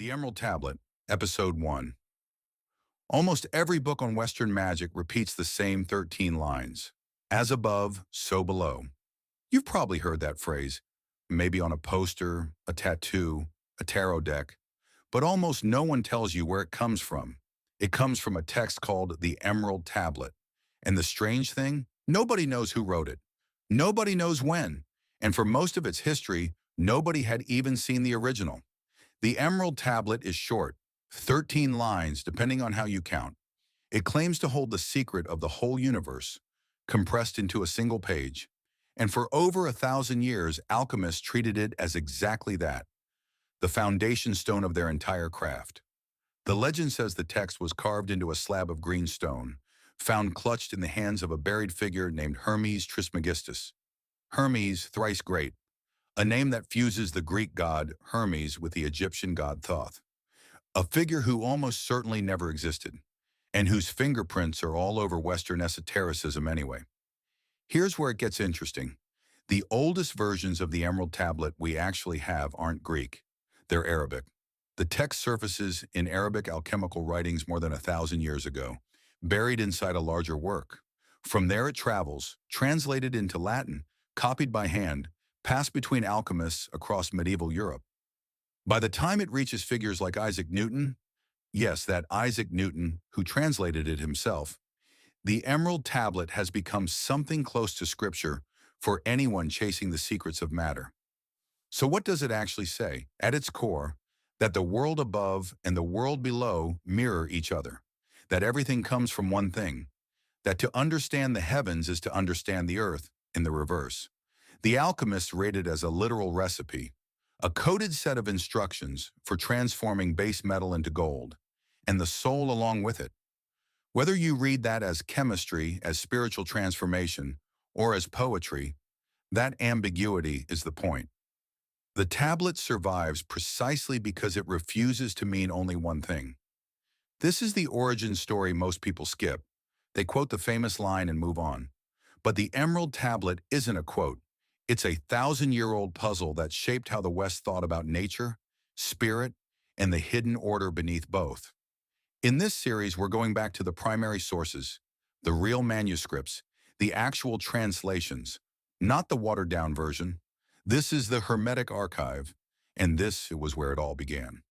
The Emerald Tablet, Episode 1. Almost every book on Western magic repeats the same 13 lines. As above, so below. You've probably heard that phrase, maybe on a poster, a tattoo, a tarot deck, but almost no one tells you where it comes from. It comes from a text called the Emerald Tablet. And the strange thing, nobody knows who wrote it. Nobody knows when. And for most of its history, nobody had even seen the original. The Emerald Tablet is short, 13 lines depending on how you count. It claims to hold the secret of the whole universe, compressed into a single page. And for over 1,000 years, alchemists treated it as exactly that, the foundation stone of their entire craft. The legend says the text was carved into a slab of green stone, found clutched in the hands of a buried figure named Hermes Trismegistus. Hermes, thrice great, a name that fuses the Greek god Hermes with the Egyptian god Thoth, a figure who almost certainly never existed, and whose fingerprints are all over Western esotericism anyway. Here's where it gets interesting. The oldest versions of the Emerald Tablet we actually have aren't Greek, they're Arabic. The text surfaces in Arabic alchemical writings more than 1,000 years ago, buried inside a larger work. From there it travels, translated into Latin, copied by hand, passed between alchemists across medieval Europe. By the time it reaches figures like Isaac Newton, yes, that Isaac Newton, who translated it himself, the Emerald Tablet has become something close to scripture for anyone chasing the secrets of matter. So what does it actually say? At its core, that the world above and the world below mirror each other, that everything comes from one thing, that to understand the heavens is to understand the earth in the reverse. The alchemists rate it as a literal recipe, a coded set of instructions for transforming base metal into gold, and the soul along with it. Whether you read that as chemistry, as spiritual transformation, or as poetry, that ambiguity is the point. The tablet survives precisely because it refuses to mean only one thing. This is the origin story most people skip. They quote the famous line and move on. But the Emerald Tablet isn't a quote. It's a 1,000-year-old puzzle that shaped how the West thought about nature, spirit, and the hidden order beneath both. In this series, we're going back to the primary sources, the real manuscripts, the actual translations, not the watered-down version. This is the Hermetic Archive, and this was where it all began.